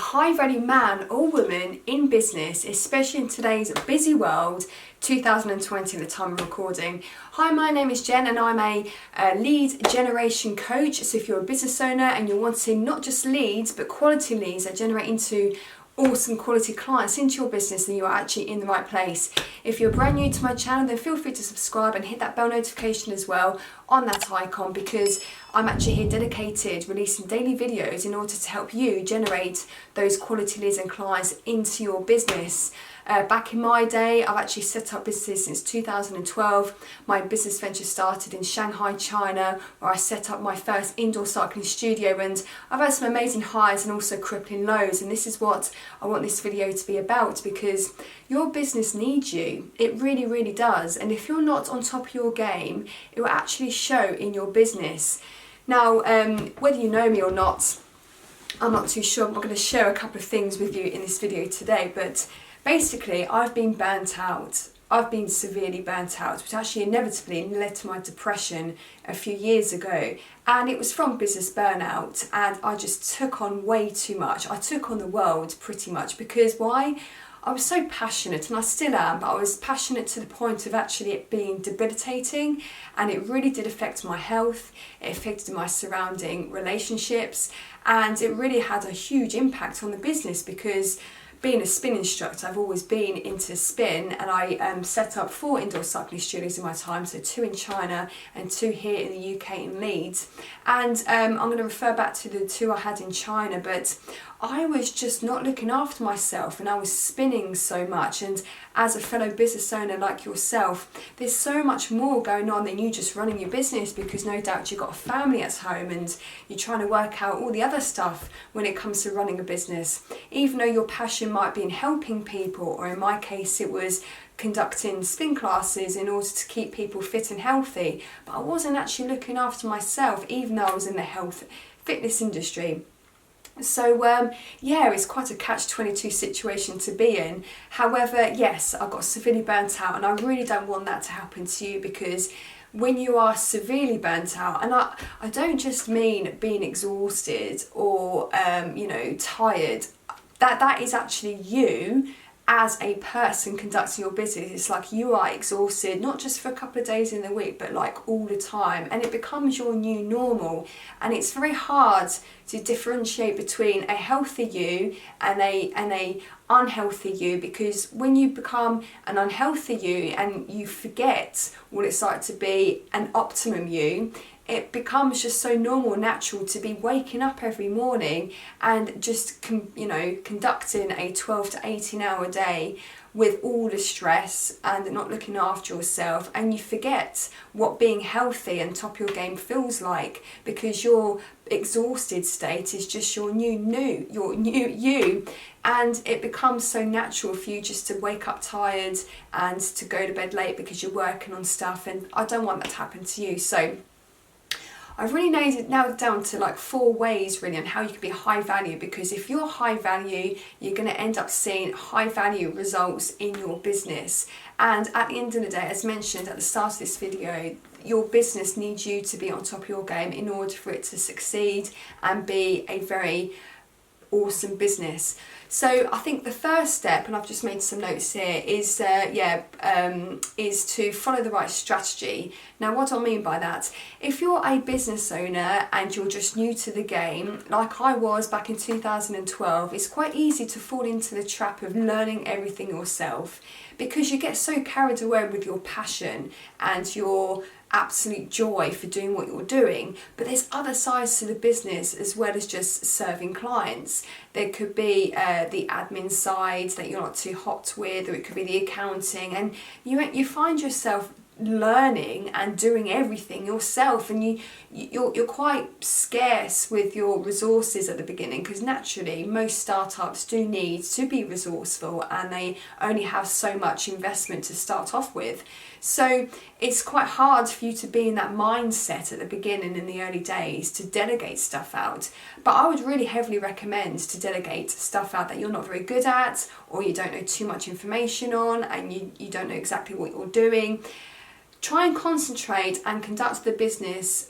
high value man or woman in business, especially in today's busy world, 2020 at the time of recording. Hi, my name is Jen and I'm a lead generation coach. So if you're a business owner and you're wanting not just leads but quality leads that generate into awesome quality clients into your business, then you are actually in the right place. If you're brand new to my channel, then feel free to subscribe and hit that bell notification as well on that icon, because I'm actually here dedicated releasing daily videos in order to help you generate those quality leads and clients into your business. Back in my day, I've actually set up businesses since 2012. My business venture started in Shanghai, China, where I set up my first indoor cycling studio, and I've had some amazing highs and also crippling lows, and this is what I want this video to be about, because your business needs you. It really, really does. And if you're not on top of your game, it will actually show in your business. Now, whether you know me or not, I'm not too sure. I'm going to share a couple of things with you in this video today, but basically, I've been burnt out. I've been severely burnt out, which actually inevitably led to my depression a few years ago. And it was from business burnout, and I just took on way too much. I took on the world pretty much, because why? I was so passionate, and I still am, but I was passionate to the point of actually it being debilitating, and it really did affect my health. It affected my surrounding relationships, and it really had a huge impact on the business, because being a spin instructor, I've always been into spin, and I set up 4 indoor cycling studios in my time, so 2 in China and 2 here in the UK in Leeds. And I'm going to refer back to the 2 I had in China, but I was just not looking after myself, and I was spinning so much. And as a fellow business owner like yourself, there's so much more going on than you just running your business, because no doubt you've got a family at home and you're trying to work out all the other stuff when it comes to running a business. Even though your passion might be in helping people, or in my case it was conducting spin classes in order to keep people fit and healthy, but I wasn't actually looking after myself, even though I was in the health fitness industry. So yeah, it's quite a catch-22 situation to be in. However, yes, I got severely burnt out, and I really don't want that to happen to you, because when you are severely burnt out, and I don't just mean being exhausted or tired, that is actually you as a person conducting your business. It's like you are exhausted, not just for a couple of days in the week, but like all the time, and it becomes your new normal. And it's very hard to differentiate between a healthy you and a unhealthy you, because when you become an unhealthy you and you forget what it's like to be an optimum you, it becomes just so normal and natural to be waking up every morning and just conducting a 12 to 18 hour day with all the stress and not looking after yourself, and you forget what being healthy and top of your game feels like, because your exhausted state is just your new you, and it becomes so natural for you just to wake up tired and to go to bed late because you're working on stuff, and I don't want that to happen to you. So I've really nailed it down to like 4 ways really on how you can be high value, because if you're high value, you're going to end up seeing high value results in your business. And at the end of the day, as mentioned at the start of this video, your business needs you to be on top of your game in order for it to succeed and be a very awesome business. So I think the first step, and I've just made some notes here, is to follow the right strategy. Now, what do I mean by that? If you're a business owner and you're just new to the game, like I was back in 2012, it's quite easy to fall into the trap of learning everything yourself, because you get so carried away with your passion and your absolute joy for doing what you're doing. But there's other sides to the business as well as just serving clients. There could be the admin side that you're not too hot with, or it could be the accounting, and you find yourself learning and doing everything yourself, and you're quite scarce with your resources at the beginning, because naturally most startups do need to be resourceful and they only have so much investment to start off with. So it's quite hard for you to be in that mindset at the beginning, in the early days, to delegate stuff out. But I would really heavily recommend to delegate stuff out that you're not very good at, or you don't know too much information on, and you don't know exactly what you're doing. try and concentrate and conduct the business,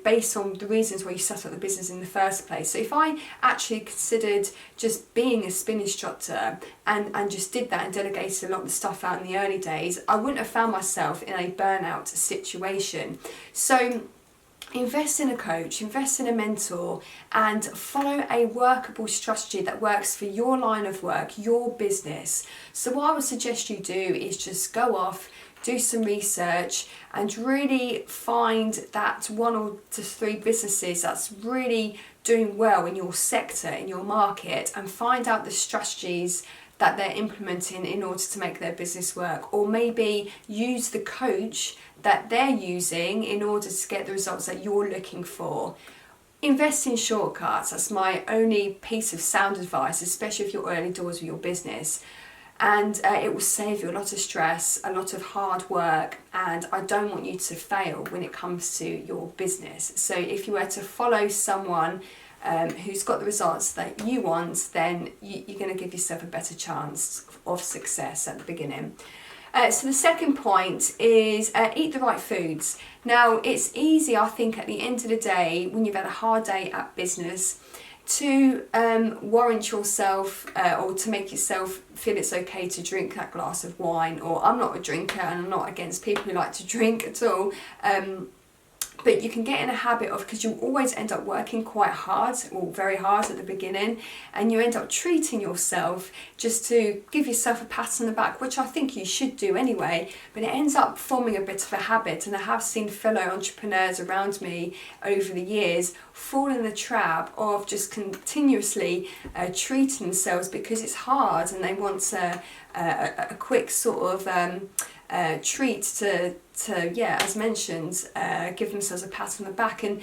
based on the reasons why you set up the business in the first place. So if I actually considered just being a spin instructor and just did that and delegated a lot of the stuff out in the early days, I wouldn't have found myself in a burnout situation. So invest in a coach, invest in a mentor, and follow a workable strategy that works for your line of work, your business. So what I would suggest you do is just go off, do some research, and really find that 1 or 3 businesses that's really doing well in your sector, in your market, and find out the strategies that they're implementing in order to make their business work, or maybe use the coach that they're using in order to get the results that you're looking for. Invest in shortcuts. That's my only piece of sound advice, especially if you're early doors with your business. And it will save you a lot of stress, a lot of hard work, and I don't want you to fail when it comes to your business. So if you were to follow someone who's got the results that you want, then you're going to give yourself a better chance of success at the beginning. So the second point is eat the right foods. Now, it's easy, I think, at the end of the day, when you've had a hard day at business, to warrant yourself or to make yourself feel it's okay to drink that glass of wine. Or I'm not a drinker and I'm not against people who like to drink at all. But you can get in a habit of, because you always end up working quite hard, or very hard at the beginning, and you end up treating yourself just to give yourself a pat on the back, which I think you should do anyway, but it ends up forming a bit of a habit. And I have seen fellow entrepreneurs around me over the years fall in the trap of just continuously treating themselves because it's hard and they want a quick sort of treat to as mentioned, give themselves a pat on the back. And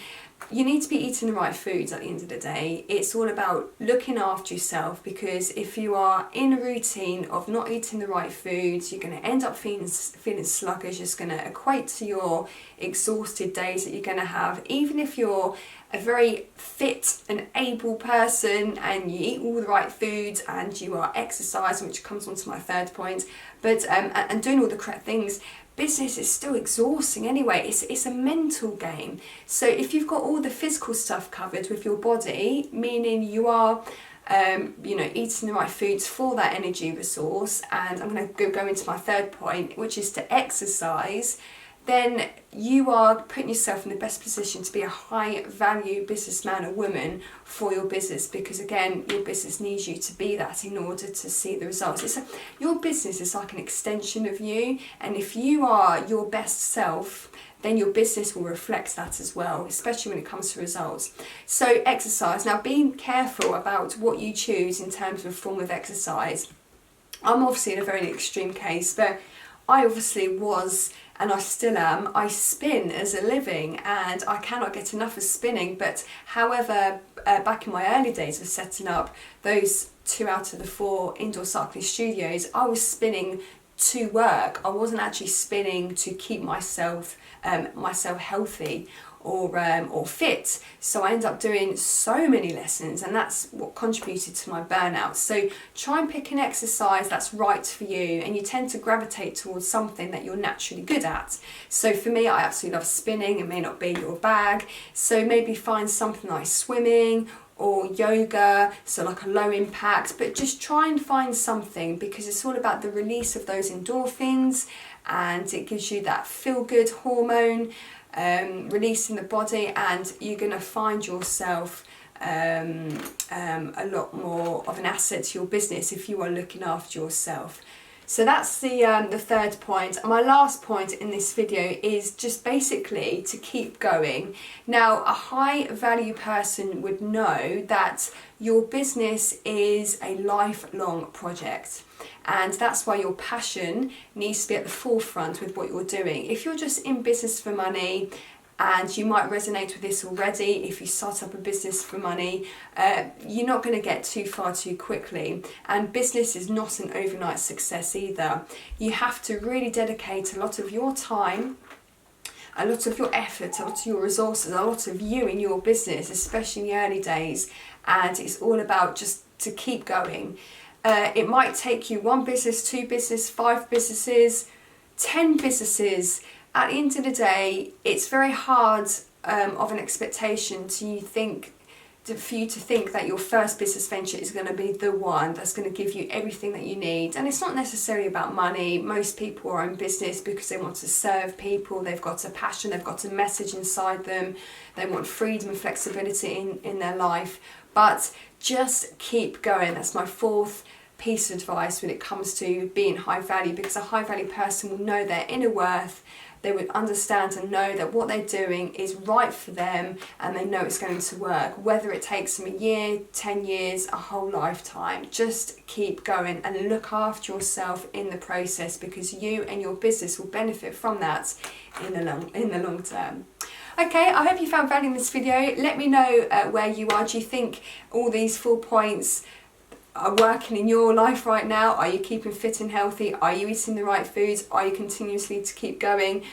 you need to be eating the right foods at the end of the day. It's all about looking after yourself, because if you are in a routine of not eating the right foods, you're going to end up feeling sluggish. It's going to equate to your exhausted days that you're going to have, even if you're a very fit and able person and you eat all the right foods and you are exercising, which comes on to my third point, but and doing all the correct things. Business is still exhausting anyway. It's a mental game. So if you've got all the physical stuff covered with your body, meaning you are eating the right foods for that energy resource, and I'm going to go into my third point, which is to exercise, then you are putting yourself in the best position to be a high value businessman or woman for your business, because again, your business needs you to be that in order to see the results. Your business is like an extension of you, and if you are your best self, then your business will reflect that as well, especially when it comes to results. So exercise. Now, being careful about what you choose in terms of a form of exercise. I'm obviously in a very extreme case, but I obviously was, and I still am, I spin as a living and I cannot get enough of spinning. But however, back in my early days of setting up those 2 out of the 4 indoor cycling studios, I was spinning to work. I wasn't actually spinning to keep myself healthy or fit. So I ended up doing so many lessons, and that's what contributed to my burnout. So try and pick an exercise that's right for you, and you tend to gravitate towards something that you're naturally good at. So for me, I absolutely love spinning. It may not be your bag, so maybe find something like swimming or yoga, so like a low impact, but just try and find something, because it's all about the release of those endorphins, and it gives you that feel good hormone releasing the body, and you're going to find yourself a lot more of an asset to your business if you are looking after yourself. So that's the third point. And my last point in this video is just basically to keep going. Now, a high value person would know that your business is a lifelong project, and that's why your passion needs to be at the forefront with what you're doing. If you're just in business for money, and you might resonate with this already, if you start up a business for money, you're not going to get too far too quickly. And business is not an overnight success either. You have to really dedicate a lot of your time, a lot of your effort, a lot of your resources, a lot of you in your business, especially in the early days. And it's all about just to keep going. It might take you 1 business, 2 business, 5 businesses, 10 businesses, at the end of the day, it's very hard of an expectation for you to think that your first business venture is going to be the one that's going to give you everything that you need. And it's not necessarily about money. Most people are in business because they want to serve people, they've got a passion, they've got a message inside them, they want freedom and flexibility in their life. But just keep going. That's my fourth piece of advice when it comes to being high value, because a high value person will know their inner worth. They would understand and know that what they're doing is right for them, and they know it's going to work, whether it takes them a year, 10 years, a whole lifetime. Just keep going and look after yourself in the process, because you and your business will benefit from that in the long term. Okay, I hope you found value in this video. Let me know where you are. Do you think all these 4 points are working in your life right now? Are you keeping fit and healthy? Are you eating the right foods? Are you continuously to keep going?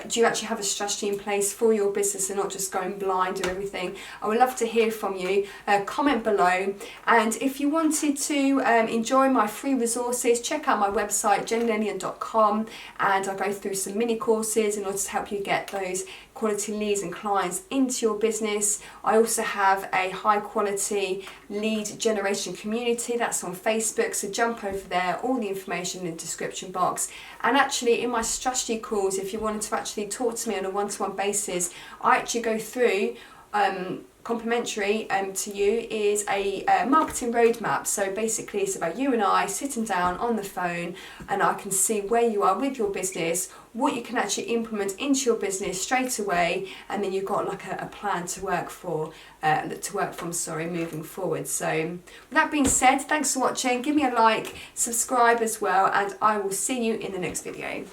Do you actually have a strategy in place for your business and not just going blind to everything? I would love to hear from you. Comment below. And if you wanted to enjoy my free resources, check out my website, jenlillian.com, and I go through some mini courses in order to help you get those quality leads and clients into your business. I also have a high quality lead generation community that's on Facebook, so jump over there, all the information in the description box. And actually in my strategy calls, if you wanted to actually talk to me on a one-to-one basis, I actually go through complimentary to you is a marketing roadmap. So basically it's about you and I sitting down on the phone, and I can see where you are with your business, what you can actually implement into your business straight away, and then you've got like a plan to work from moving forward. So with that being said, thanks for watching. Give me a like, subscribe as well, and I will see you in the next video.